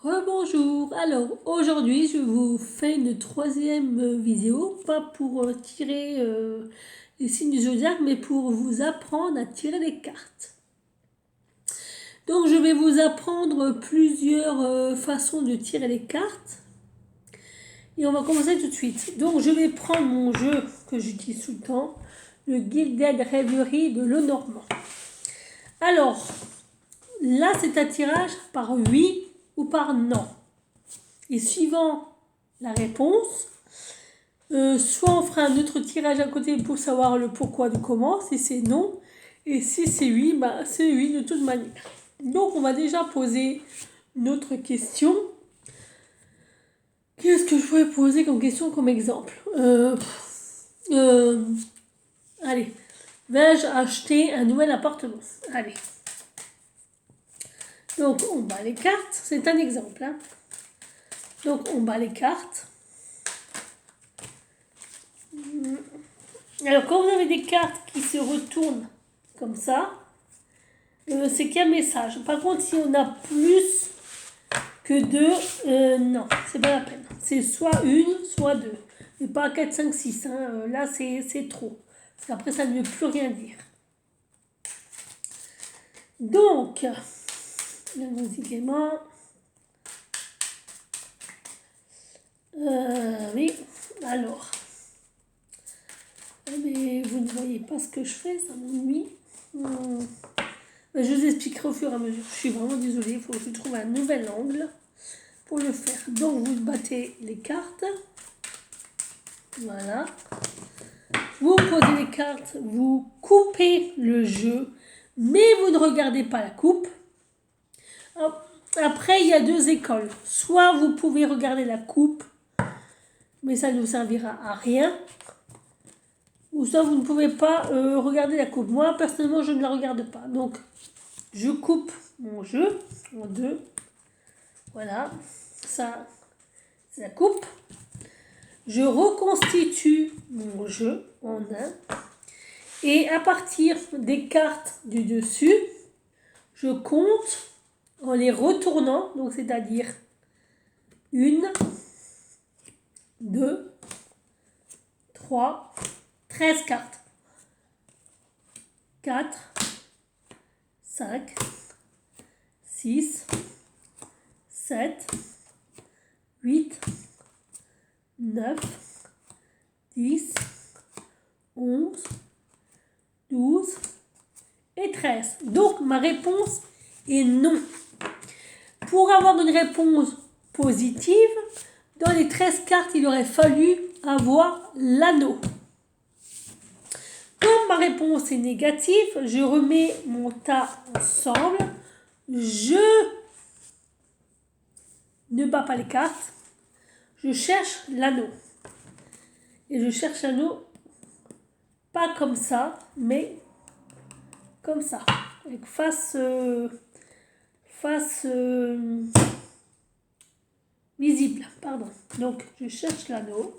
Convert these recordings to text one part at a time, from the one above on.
Rebonjour, alors aujourd'hui je vous fais une troisième vidéo, pas pour tirer les signes du zodiaque, mais pour vous apprendre à tirer les cartes. Donc je vais vous apprendre plusieurs façons de tirer les cartes. Et on va commencer tout de suite. Donc je vais prendre mon jeu que j'utilise tout le temps, le Gilded Reverie de Lenormand. Alors, là c'est un tirage par oui ou par non. Et suivant la réponse, soit on fera un autre tirage à côté pour savoir le pourquoi du comment, si c'est non. Et si c'est oui, bah c'est oui de toute manière. Donc on va déjà poser notre question. Qu'est-ce que je pourrais poser comme question, comme exemple allez, vais-je acheter un nouvel appartement? Allez. Donc on bat les cartes, c'est un exemple. Hein. Donc on bat les cartes. Alors quand vous avez des cartes qui se retournent comme ça, c'est qu'un message. Par contre, si on a plus que deux, non, c'est pas la peine. C'est soit une, soit deux. Mais pas 4, 5, 6. Hein. Là, c'est trop. Parce qu'après, ça ne veut plus rien dire. Donc, la musique est morte. Oui, alors. Mais vous ne voyez pas ce que je fais, ça m'ennuie. Je vous expliquerai au fur et à mesure. Je suis vraiment désolée, il faut que je trouve un nouvel angle pour le faire. Donc, vous battez les cartes. Voilà. Vous posez les cartes, vous coupez le jeu, mais vous ne regardez pas la coupe. Après, il y a deux écoles. Soit vous pouvez regarder la coupe, mais ça ne vous servira à rien. Ou soit vous ne pouvez pas regarder la coupe. Moi, personnellement, je ne la regarde pas. Donc, je coupe mon jeu en deux. Voilà. Ça, c'est la coupe. Je reconstitue mon jeu en un. Et à partir des cartes du dessus, je compte en les retournant. Donc, c'est-à-dire 1, 2, 3, 13 cartes. 4, 5, 6, 7, 8, 9, 10, 11, 12 et 13. Donc ma réponse est non. Pour avoir une réponse positive, dans les 13 cartes, il aurait fallu avoir l'anneau. Comme ma réponse est négative, je remets mon tas ensemble. Je ne bats pas les cartes. Je cherche l'anneau. Et je cherche l'anneau pas comme ça, mais comme ça. Avec face visible, pardon. Donc, je cherche l'anneau.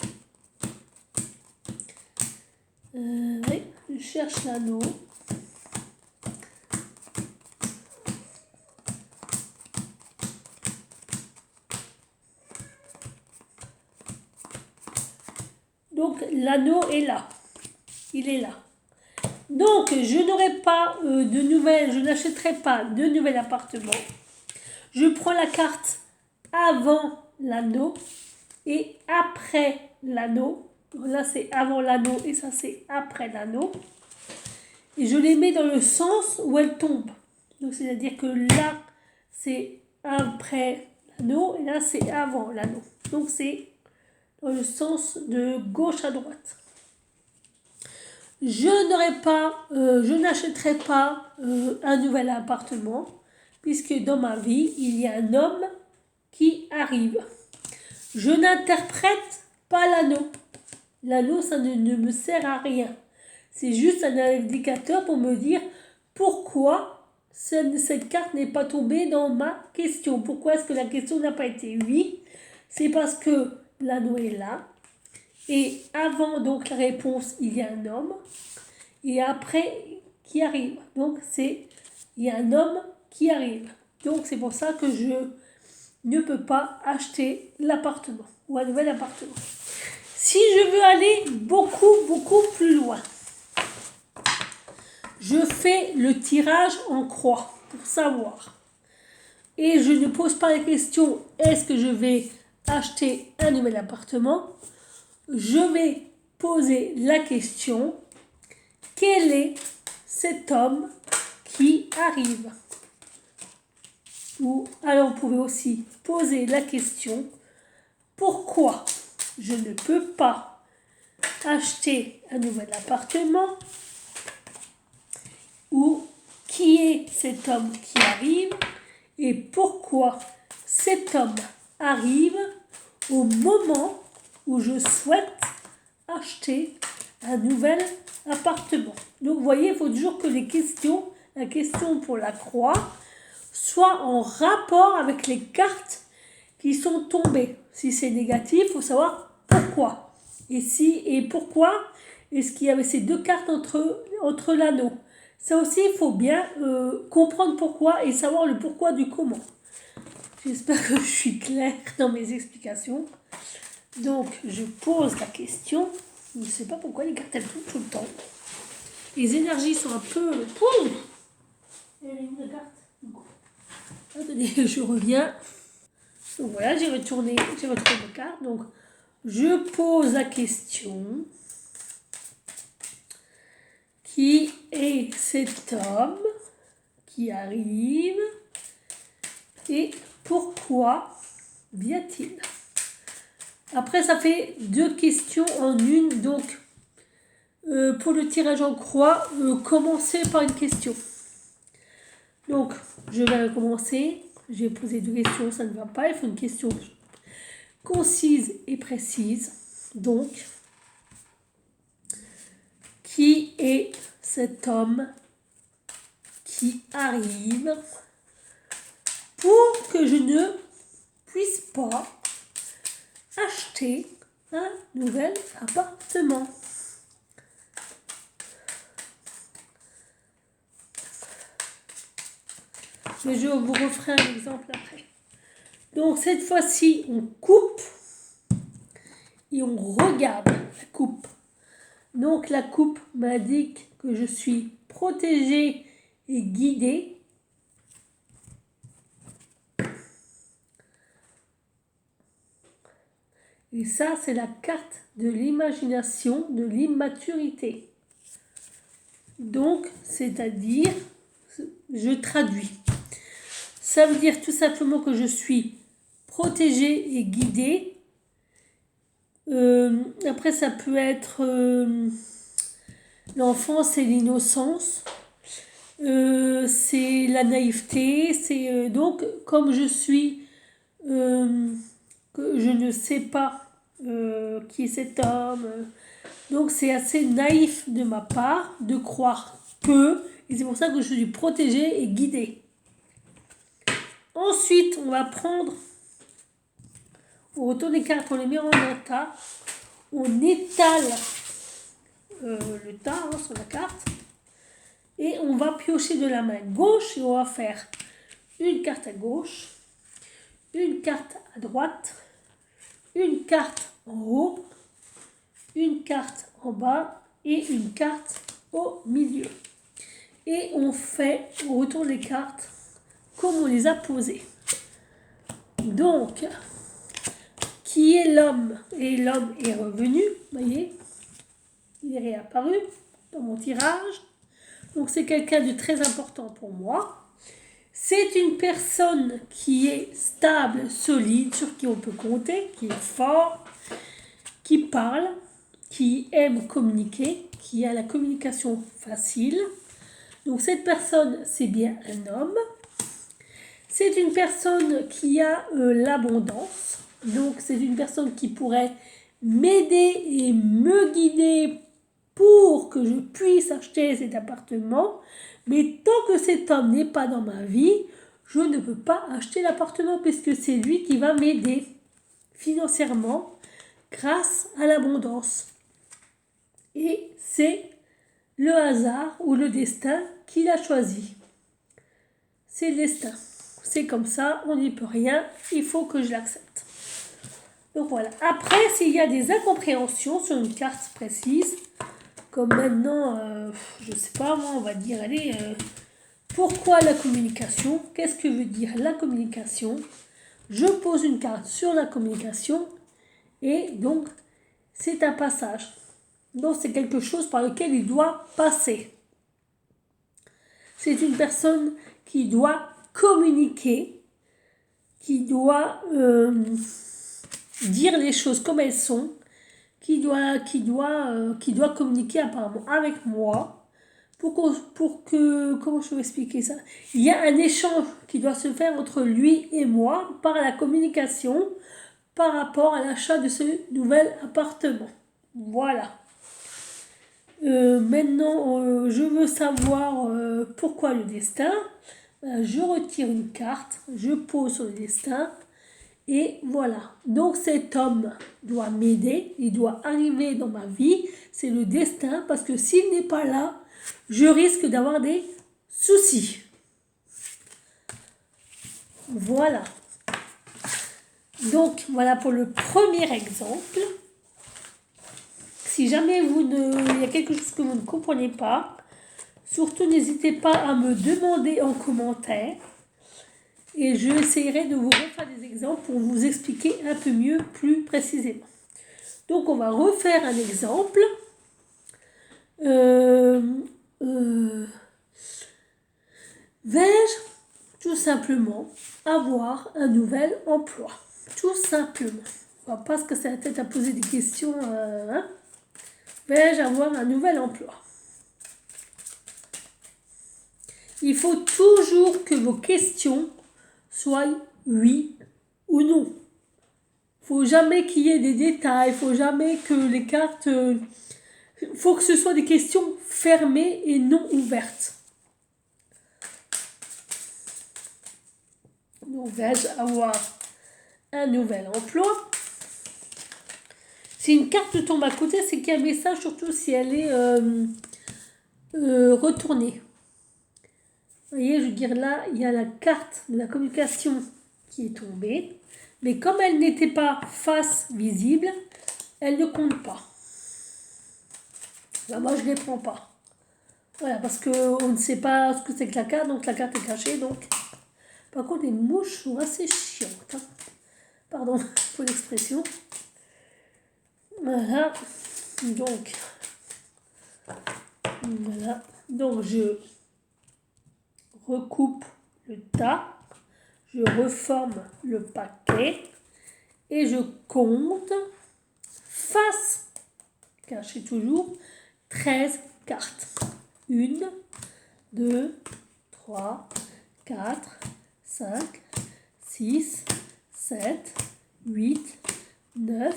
Oui, je cherche l'anneau. Donc, l'anneau est là. Il est là. Donc, je n'aurai pas de nouvelles, je n'achèterai pas de nouvel appartement. Je prends la carte avant l'anneau et après l'anneau. Là, c'est avant l'anneau et ça, c'est après l'anneau. Et je les mets dans le sens où elles tombent. Donc, c'est-à-dire que là, c'est après l'anneau et là, c'est avant l'anneau. Donc, c'est dans le sens de gauche à droite. Je n'achèterai pas un nouvel appartement puisque dans ma vie, il y a un homme qui arrive. Je n'interprète pas l'anneau. L'anneau, ça ne me sert à rien. C'est juste un indicateur pour me dire pourquoi cette carte n'est pas tombée dans ma question. Pourquoi est-ce que la question n'a pas été oui? C'est parce que l'anneau est là. Et avant donc la réponse, il y a un homme. Et après, qui arrive. Donc, il y a un homme qui arrive. Donc, c'est pour ça que ne peut pas acheter l'appartement ou un nouvel appartement. Si je veux aller beaucoup plus loin, je fais le tirage en croix pour savoir. Et je ne pose pas la question est-ce que je vais acheter un nouvel appartement. Je vais poser la question quel est cet homme qui arrive. Ou alors vous pouvez aussi poser la question pourquoi je ne peux pas acheter un nouvel appartement, ou qui est cet homme qui arrive et pourquoi cet homme arrive au moment où je souhaite acheter un nouvel appartement. Donc vous voyez, il faut toujours que la question pour la croix, soit en rapport avec les cartes qui sont tombées. Si c'est négatif, il faut savoir pourquoi. Et pourquoi est-ce qu'il y avait ces deux cartes entre l'anneau. Ça aussi, il faut bien comprendre pourquoi et savoir le pourquoi du comment. J'espère que je suis claire dans mes explications. Donc, je pose la question. Je ne sais pas pourquoi les cartes, elles tombent tout le temps. Les énergies sont un peu... Il y a une carte. Attendez, je reviens. Donc voilà, j'ai retourné les cartes. Donc, je pose la question. Qui est cet homme qui arrive et pourquoi vient-il? Après, ça fait deux questions en une. Donc, pour le tirage en croix, commencez par une question. Donc, je vais recommencer. J'ai posé deux questions, ça ne va pas. Il faut une question concise et précise. Donc, qui est cet homme qui arrive pour que je ne puisse pas acheter un nouvel appartement? Mais je vous referai un exemple après. Donc cette fois-ci, on coupe et on regarde la coupe. Donc la coupe m'indique que je suis protégée et guidée. Et ça, c'est la carte de l'imagination, de l'immaturité. Donc, c'est-à-dire, je traduis. Ça veut dire tout simplement que je suis protégée et guidée. Après, ça peut être l'enfance et l'innocence. C'est la naïveté. C'est donc, comme je suis... que je ne sais pas qui est cet homme. Donc c'est assez naïf de ma part de croire que, et c'est pour ça que je suis protégée et guidée. Ensuite, on va prendre, on retourne les cartes, on les met en un tas, on étale le tas sur la carte, et on va piocher de la main gauche et on va faire une carte à gauche, une carte à droite, une carte en haut, une carte en bas et une carte au milieu. Et on retourne les cartes comme on les a posées. Donc, qui est l'homme? Et l'homme est revenu, vous voyez, il est réapparu dans mon tirage. Donc, c'est quelqu'un de très important pour moi. C'est une personne qui est stable, solide, sur qui on peut compter, qui est fort, qui parle, qui aime communiquer, qui a la communication facile. Donc cette personne, c'est bien un homme. C'est une personne qui a l'abondance. Donc c'est une personne qui pourrait m'aider et me guider pour que je puisse acheter cet appartement. Mais tant que cet homme n'est pas dans ma vie, je ne peux pas acheter l'appartement puisque c'est lui qui va m'aider financièrement grâce à l'abondance. Et c'est le hasard ou le destin qui l'a choisi. C'est le destin. c'est comme ça, on n'y peut rien, il faut que je l'accepte. Donc voilà. Après, s'il y a des incompréhensions sur une carte précise, comme maintenant, je sais pas, moi, on va dire, allez, pourquoi la communication? Qu'est-ce que veut dire la communication? Je pose une carte sur la communication et donc c'est un passage. Donc c'est quelque chose par lequel il doit passer. C'est une personne qui doit communiquer, qui doit dire les choses comme elles sont, qui doit communiquer apparemment avec moi pour que, comment je vais expliquer ça? Il y a un échange qui doit se faire entre lui et moi par la communication par rapport à l'achat de ce nouvel appartement. Voilà. Maintenant, je veux savoir pourquoi le destin. Je retire une carte, je pose sur le destin. Et voilà. Donc cet homme doit m'aider, il doit arriver dans ma vie. C'est le destin parce que s'il n'est pas là, je risque d'avoir des soucis. Voilà. Donc voilà pour le premier exemple. Si jamais il y a quelque chose que vous ne comprenez pas, surtout n'hésitez pas à me demander en commentaire. Et je essaierai de vous refaire des exemples pour vous expliquer un peu mieux, plus précisément. Donc on va refaire un exemple. Vais-je tout simplement avoir un nouvel emploi? Tout simplement. On va pas se casser la tête à poser des questions. Vais-je avoir un nouvel emploi? Il faut toujours que vos questions soient oui ou non. Il faut jamais qu'il y ait des détails. Il faut jamais que les cartes... Il faut que ce soit des questions fermées et non ouvertes. Donc, vais-je avoir un nouvel emploi? Si une carte tombe à côté, c'est qu'il y a un message, surtout si elle est retournée. Vous voyez, je veux dire là, il y a la carte de la communication qui est tombée. Mais comme elle n'était pas face visible, elle ne compte pas. Là, moi, je ne les prends pas. Voilà, parce qu'on ne sait pas ce que c'est que la carte, donc la carte est cachée. Donc, par contre, les mouches sont assez chiantes. Hein. Pardon pour l'expression. Voilà. Donc, voilà. Donc, je recoupe le tas. Je reforme le paquet. Et je compte face, cachez toujours, 13 cartes. 1, 2, 3, 4, 5, 6, 7, 8, 9,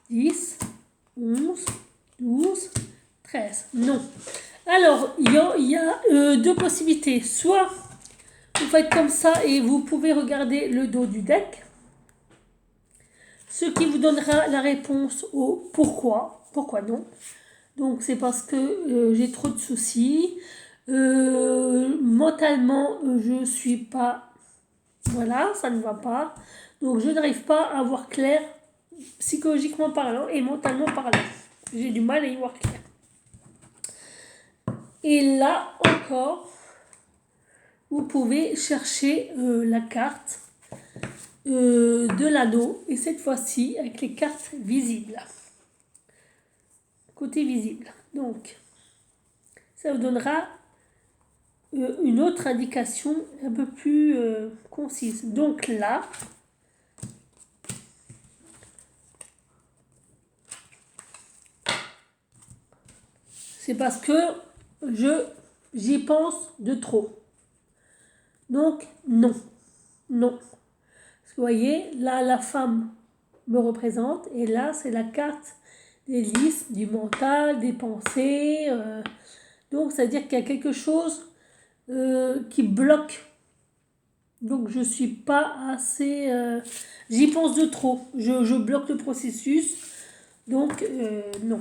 10, 11, 12, 13. Non. Alors, il y a deux possibilités. Soit vous faites comme ça et vous pouvez regarder le dos du deck. Ce qui vous donnera la réponse au pourquoi. Pourquoi non. Donc c'est parce que j'ai trop de soucis. Mentalement, je suis pas... Voilà, ça ne va pas. Donc je n'arrive pas à voir clair psychologiquement parlant et mentalement parlant. J'ai du mal à y voir clair. Et là encore, vous pouvez chercher la carte de l'anneau. Et cette fois-ci, avec les cartes visibles. Côté visible. Donc, ça vous donnera une autre indication un peu plus concise. Donc là, c'est parce que j'y pense de trop. Donc, non. Non. Parce que vous voyez, là, la femme me représente. Et là, c'est la carte des listes, du mental, des pensées. Donc, c'est-à-dire qu'il y a quelque chose qui bloque. Donc, je ne suis pas assez... j'y pense de trop. Je bloque le processus. Donc, non.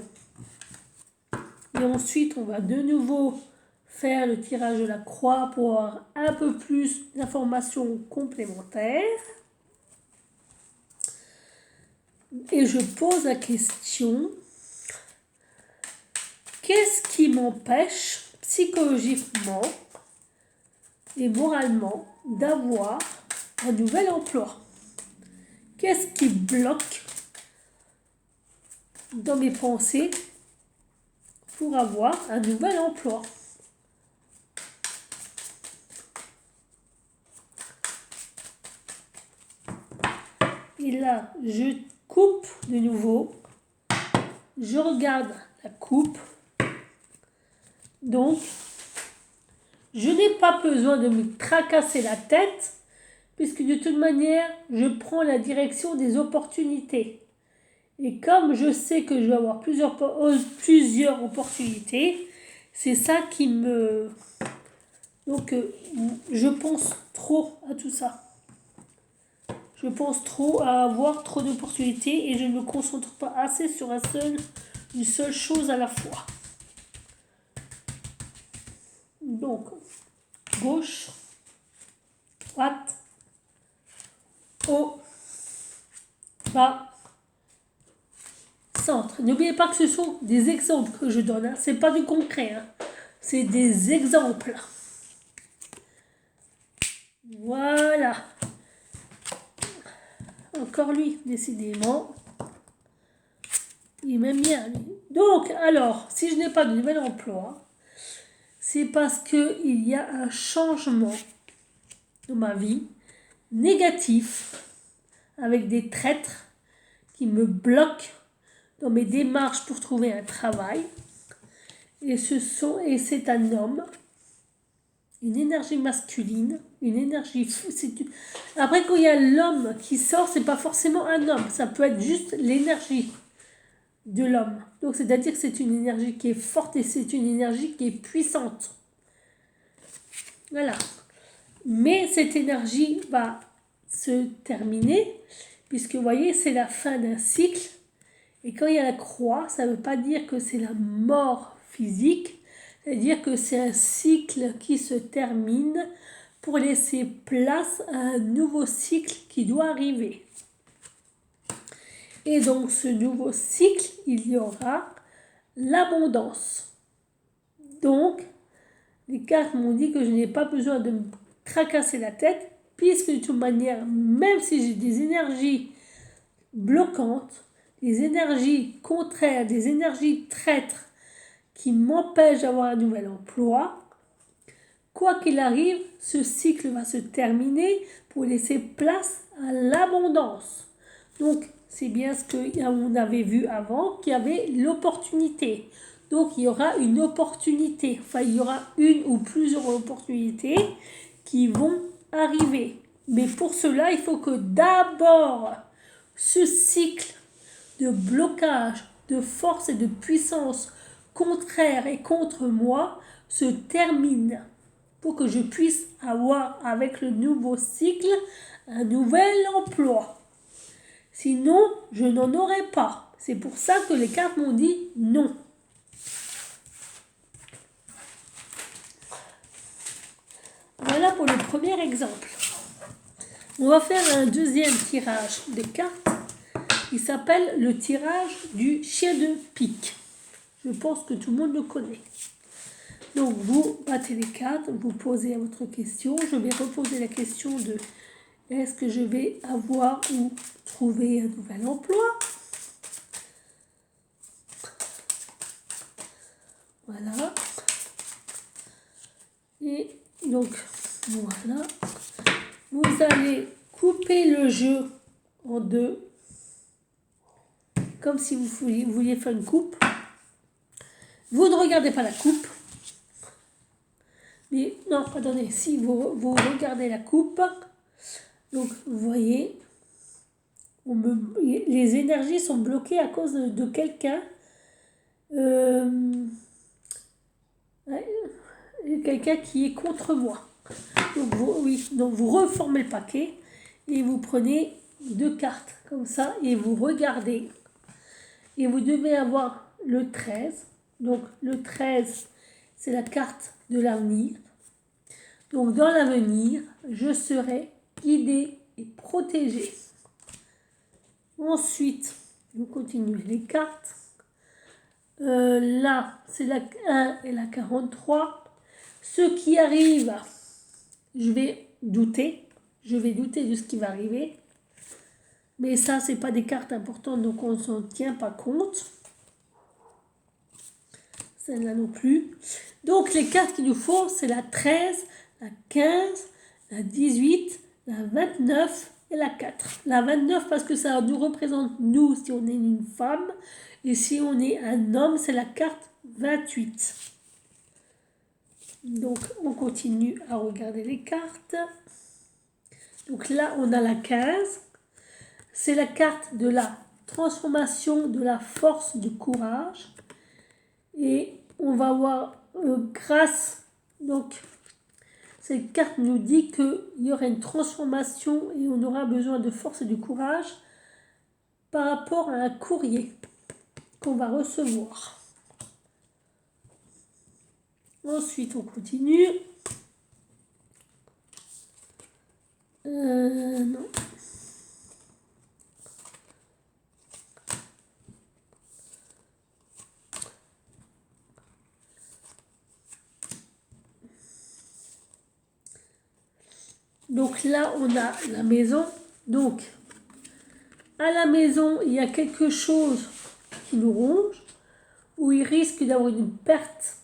Et ensuite, on va de nouveau faire le tirage de la croix pour avoir un peu plus d'informations complémentaires. Et je pose la question, qu'est-ce qui m'empêche psychologiquement et moralement d'avoir un nouvel emploi? Qu'est-ce qui bloque dans mes pensées pour avoir un nouvel emploi? Et là, je coupe de nouveau. Je regarde la coupe. Donc, je n'ai pas besoin de me tracasser la tête, puisque de toute manière, je prends la direction des opportunités. Et comme je sais que je vais avoir plusieurs opportunités, c'est ça qui me... Donc, je pense trop à tout ça. Je pense trop à avoir trop d'opportunités et je ne me concentre pas assez sur une seule chose à la fois. Donc, gauche, droite, haut, bas, centre. N'oubliez pas que ce sont des exemples que je donne. Ce n'est pas du concret. C'est des exemples. Voilà. Encore lui, décidément. Il m'aime bien, lui. Donc, alors, si je n'ai pas de nouvel emploi, c'est parce qu'il y a un changement dans ma vie négatif avec des traîtres qui me bloquent dans mes démarches pour trouver un travail. Et c'est un homme, une énergie masculine, une énergie... Après, quand il y a l'homme qui sort, c'est pas forcément un homme, ça peut être juste l'énergie de l'homme. Donc, c'est-à-dire que c'est une énergie qui est forte et c'est une énergie qui est puissante. Voilà. Mais cette énergie va se terminer, puisque vous voyez, c'est la fin d'un cycle. Et quand il y a la croix, ça ne veut pas dire que c'est la mort physique, c'est-à-dire que c'est un cycle qui se termine pour laisser place à un nouveau cycle qui doit arriver. Et donc ce nouveau cycle, il y aura l'abondance. Donc, les cartes m'ont dit que je n'ai pas besoin de me tracasser la tête, puisque de toute manière, même si j'ai des énergies bloquantes, des énergies contraires, des énergies traîtres qui m'empêchent d'avoir un nouvel emploi, quoi qu'il arrive, ce cycle va se terminer pour laisser place à l'abondance. Donc, c'est bien ce qu'on avait vu avant, qu'il y avait l'opportunité. Donc, il y aura une opportunité. Enfin, il y aura une ou plusieurs opportunités qui vont arriver. Mais pour cela, il faut que d'abord, ce cycle de blocage, de force et de puissance contraire et contre moi se termine pour que je puisse avoir avec le nouveau cycle un nouvel emploi. Sinon, je n'en aurai pas. C'est pour ça que les cartes m'ont dit non. Voilà pour le premier exemple. On va faire un deuxième tirage de cartes. Il s'appelle le tirage du chien de pique. Je pense que tout le monde le connaît. Donc, vous battez les cartes, vous posez votre question. Je vais reposer la question de est-ce que je vais avoir ou trouver un nouvel emploi? Voilà. Et donc, voilà. Vous allez couper le jeu en deux, comme si vous vouliez faire une coupe. Vous ne regardez pas la coupe. Mais non, attendez, si vous regardez la coupe, donc vous voyez, les énergies sont bloquées à cause de quelqu'un. Quelqu'un qui est contre moi. Donc vous reformez le paquet et vous prenez deux cartes comme ça et vous regardez. Et vous devez avoir le 13. Donc le 13, c'est la carte de l'avenir. Donc dans l'avenir, je serai guidé et protégé. Ensuite, on continue les cartes. Là, c'est la 1 et la 43. Ce qui arrive, je vais douter. Je vais douter de ce qui va arriver. Mais ça, c'est pas des cartes importantes, donc on ne s'en tient pas compte. Celle-là non plus. Donc les cartes qu'il nous faut, c'est la 13, la 15, la 18, la 29 et la 4. La 29 parce que ça nous représente nous si on est une femme. Et si on est un homme, c'est la carte 28. Donc on continue à regarder les cartes. Donc là, on a la 15. C'est la carte de la transformation de la force du courage. Et on va voir grâce, donc cette carte nous dit qu'il y aura une transformation et on aura besoin de force et de courage par rapport à un courrier qu'on va recevoir. Ensuite, on continue. Non. Donc là, on a la maison. Donc, à la maison, il y a quelque chose qui nous ronge, où il risque d'avoir une perte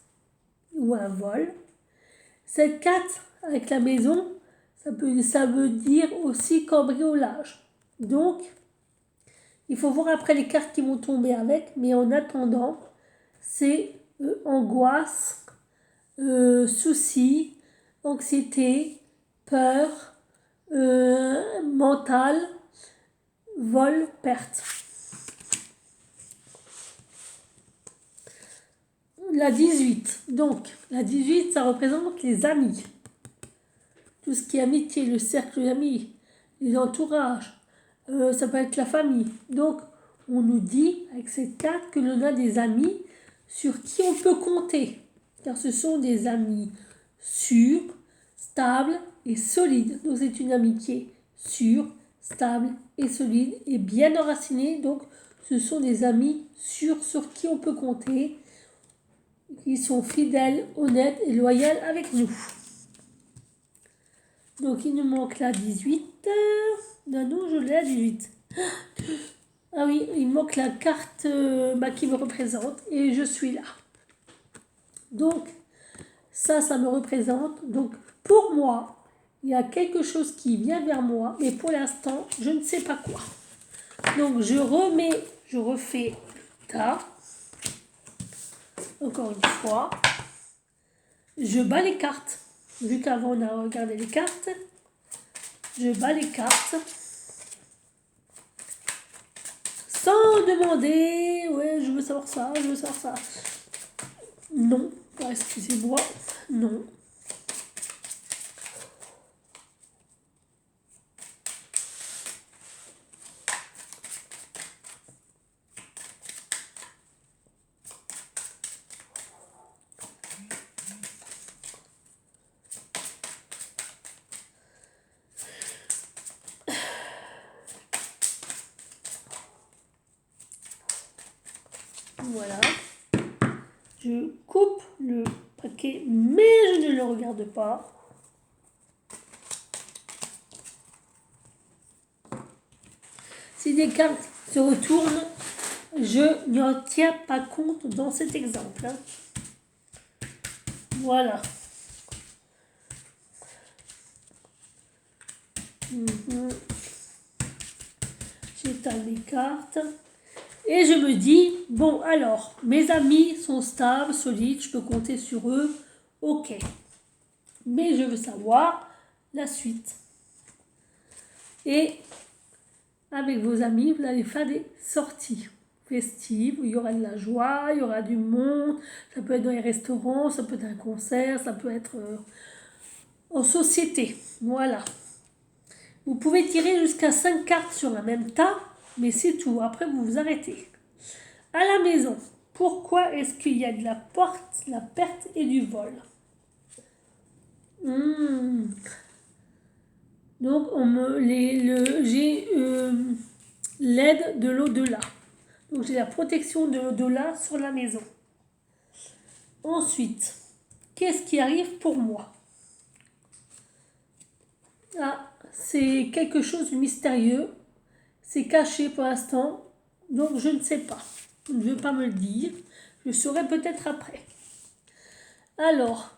ou un vol. Cette carte avec la maison, ça veut dire aussi cambriolage. Donc, il faut voir après les cartes qui vont tomber avec, mais en attendant, c'est angoisse, soucis, anxiété, peur, mental, vol, perte. La 18. Donc, la 18, ça représente les amis. Tout ce qui est amitié, le cercle d'amis, les entourages, ça peut être la famille. Donc, on nous dit avec cette carte que l'on a des amis sur qui on peut compter. Car ce sont des amis sûrs, stables et solides. Donc, c'est une amitié sûre, stable et solide et bien enracinée. Donc, ce sont des amis sûrs sur qui on peut compter, qui sont fidèles, honnêtes et loyaux avec nous. Donc, il nous manque la 18. Non, je l'ai la 18. Ah oui, il manque la carte qui me représente et je suis là. Donc, ça me représente. Donc, pour moi, il y a quelque chose qui vient vers moi, mais pour l'instant, je ne sais pas quoi. Donc, je refais le tas. Encore une fois. Je bats les cartes. Vu qu'avant, on a regardé les cartes. Je bats les cartes. Sans demander, ouais, je veux savoir ça, je veux savoir ça. Non, excusez-moi, non. Voilà. Je coupe le paquet, mais je ne le regarde pas. Si des cartes se retournent, je n'en tiens pas compte dans cet exemple. Voilà. J'étale mes cartes. Et je me dis, bon alors, mes amis sont stables, solides, je peux compter sur eux, ok. Mais je veux savoir la suite. Et avec vos amis, vous allez faire des sorties festives, où il y aura de la joie, il y aura du monde, ça peut être dans les restaurants, ça peut être un concert, ça peut être en société, voilà. Vous pouvez tirer jusqu'à 5 cartes sur un même tas, mais c'est tout, après vous vous arrêtez. À la maison, Pourquoi est-ce qu'il y a de la perte et du vol? Donc, j'ai l'aide de l'au-delà. Donc, j'ai la protection de l'au-delà sur la maison. Ensuite, qu'est-ce qui arrive pour moi? Ah, c'est quelque chose de mystérieux. C'est caché pour l'instant. Donc, je ne sais pas. Je ne veux pas me le dire. Je saurai peut-être après. Alors,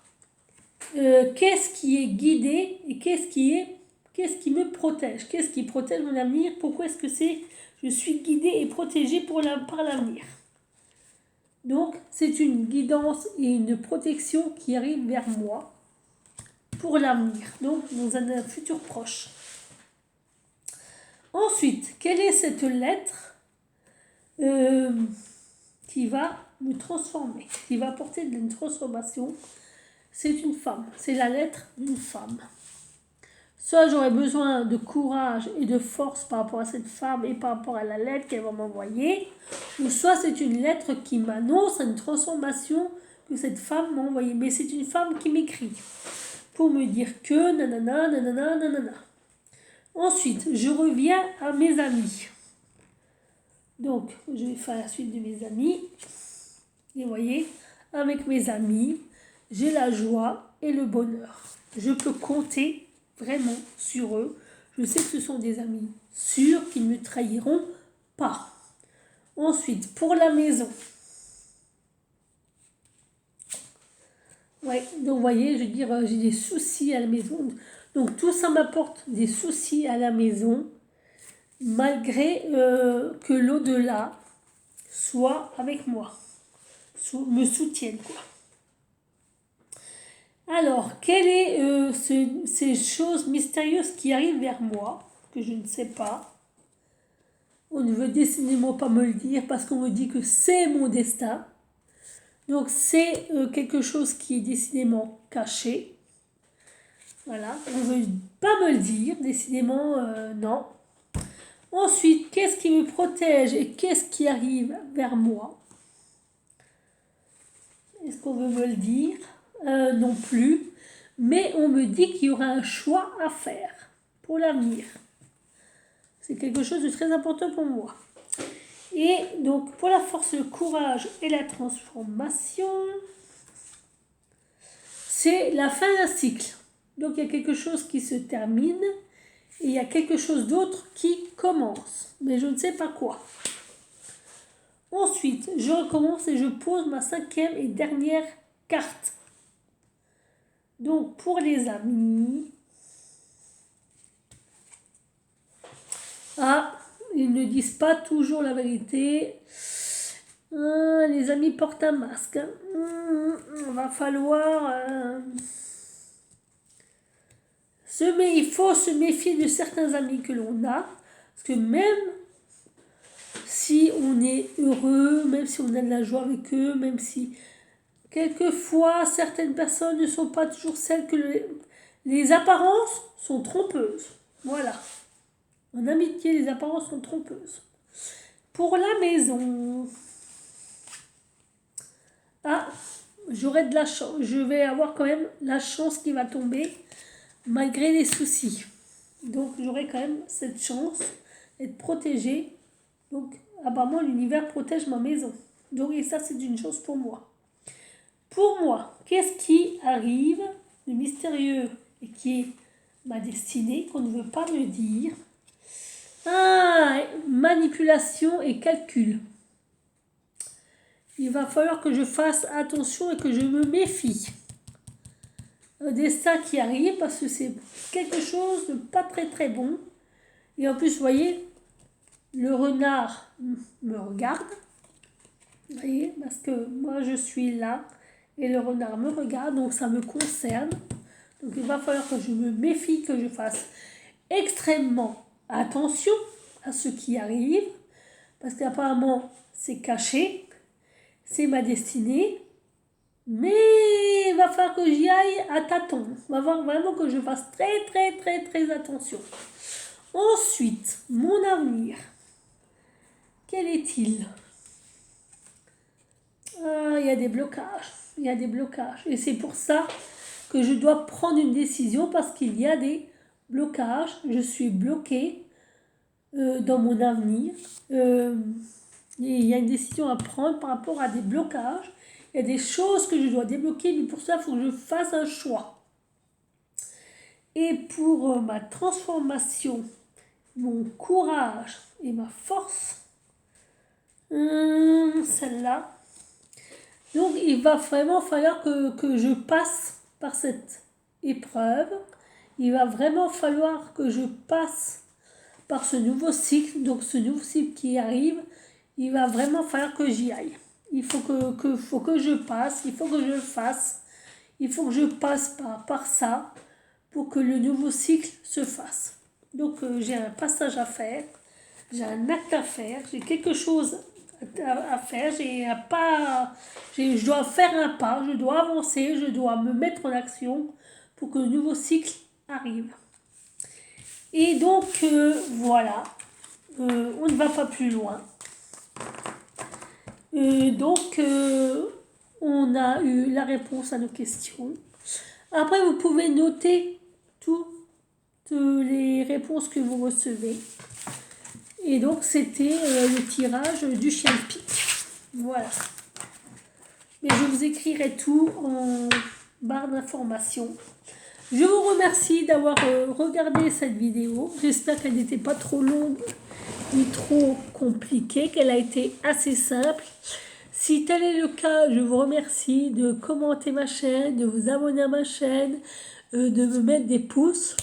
qu'est-ce qui est guidé et qu'est-ce qui me protège? Qu'est-ce qui protège mon avenir? Pourquoi est-ce que je suis guidée et protégée par l'avenir? Donc, c'est une guidance et une protection qui arrive vers moi pour l'avenir, donc dans un futur proche. Ensuite, quelle est cette lettre qui va me transformer, qui va apporter une transformation? C'est une femme, c'est la lettre d'une femme. Soit j'aurai besoin de courage et de force par rapport à cette femme et par rapport à la lettre qu'elle va m'envoyer, ou soit c'est une lettre qui m'annonce une transformation que cette femme m'a envoyée. Mais c'est une femme qui m'écrit pour me dire que nanana, nanana, nanana. Ensuite, je reviens à mes amis. Donc, je vais faire la suite de mes amis. Et vous voyez, avec mes amis, j'ai la joie et le bonheur. Je peux compter vraiment sur eux. Je sais que ce sont des amis sûrs qui ne me trahiront pas. Ensuite, pour la maison. Ouais, donc vous voyez, je veux dire, j'ai des soucis à la maison. Donc tout ça m'apporte des soucis à la maison, malgré que l'au-delà soit avec moi, me soutienne, quoi. Alors, quelles sont ces choses mystérieuses qui arrivent vers moi, que je ne sais pas? On ne veut décidément pas me le dire parce qu'on me dit que c'est mon destin. Donc c'est quelque chose qui est décidément caché. Voilà, on ne veut pas me le dire, décidément non. Ensuite, qu'est-ce qui me protège et qu'est-ce qui arrive vers moi? Est-ce qu'on veut me le dire? Non plus. Mais on me dit qu'il y aura un choix à faire pour l'avenir. C'est quelque chose de très important pour moi. Et donc, pour la force, le courage et la transformation, c'est la fin d'un cycle. Donc, il y a quelque chose qui se termine et il y a quelque chose d'autre qui commence. Mais je ne sais pas quoi. Ensuite, je recommence et je pose ma 5e et dernière carte. Donc, pour les amis... Ah, ils ne disent pas toujours la vérité. Les amis portent un masque. Va falloir... il faut se méfier de certains amis que l'on a. Parce que même si on est heureux, même si on a de la joie avec eux, même si quelquefois certaines personnes ne sont pas toujours celles que les apparences sont trompeuses. Voilà. En amitié, les apparences sont trompeuses. Pour la maison... Ah, j'aurai de la chance. Je vais avoir quand même la chance qui va tomber malgré les soucis. Donc j'aurai quand même cette chance d'être protégée. Donc apparemment l'univers protège ma maison. Donc et ça c'est une chose pour moi. Pour moi, qu'est-ce qui arrive de mystérieux et qui est ma destinée qu'on ne veut pas me dire? Ah, manipulation et calcul. Il va falloir que je fasse attention et que je me méfie. Un destin qui arrive parce que c'est quelque chose de pas très très bon. Et en plus, vous voyez, le renard me regarde. Vous voyez, parce que moi je suis là et le renard me regarde, donc ça me concerne. Donc il va falloir que je me méfie, que je fasse extrêmement attention à ce qui arrive. Parce qu'apparemment, c'est caché. C'est ma destinée, mais il va falloir que j'y aille à tâtons. Il va falloir vraiment que je fasse très très très très attention. Ensuite, mon avenir, quel est-il? Ah, il y a des blocages. Il y a des blocages. Et c'est pour ça que je dois prendre une décision parce qu'il y a des blocages. Je suis bloquée dans mon avenir. Et il y a une décision à prendre par rapport à des blocages. Il y a des choses que je dois débloquer, mais pour ça, il faut que je fasse un choix. Et pour ma transformation, mon courage et ma force, celle-là. Donc, il va vraiment falloir que je passe par cette épreuve. Il va vraiment falloir que je passe par ce nouveau cycle. Donc, ce nouveau cycle qui arrive, il va vraiment falloir que j'y aille. Il faut que je passe, il faut que je le fasse. Il faut que je passe par ça pour que le nouveau cycle se fasse. Donc, j'ai un passage à faire, j'ai un acte à faire, j'ai quelque chose à faire, je dois faire un pas, je dois avancer, je dois me mettre en action pour que le nouveau cycle arrive. Et donc, voilà, on ne va pas plus loin. Donc, on a eu la réponse à nos questions. Après, vous pouvez noter toutes les réponses que vous recevez. Et donc, c'était le tirage du chien de pique. Voilà. Mais je vous écrirai tout en barre d'informations. Je vous remercie d'avoir regardé cette vidéo. J'espère qu'elle n'était pas trop longue ni trop compliquée, qu'elle a été assez simple. Si tel est le cas, je vous remercie de commenter ma chaîne, de vous abonner à ma chaîne, de me mettre des pouces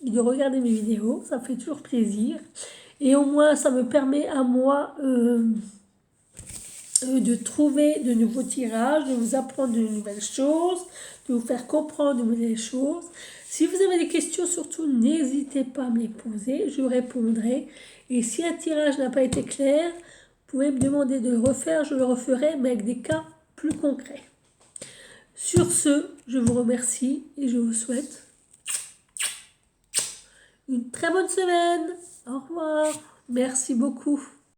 et de regarder mes vidéos. Ça fait toujours plaisir. Et au moins, ça me permet à moi de trouver de nouveaux tirages, de vous apprendre de nouvelles choses, de vous faire comprendre de nouvelles choses. Si vous avez des questions, surtout, n'hésitez pas à me les poser, je répondrai. Et si un tirage n'a pas été clair, vous pouvez me demander de le refaire, je le referai, mais avec des cas plus concrets. Sur ce, je vous remercie et je vous souhaite une très bonne semaine. Au revoir. Merci beaucoup.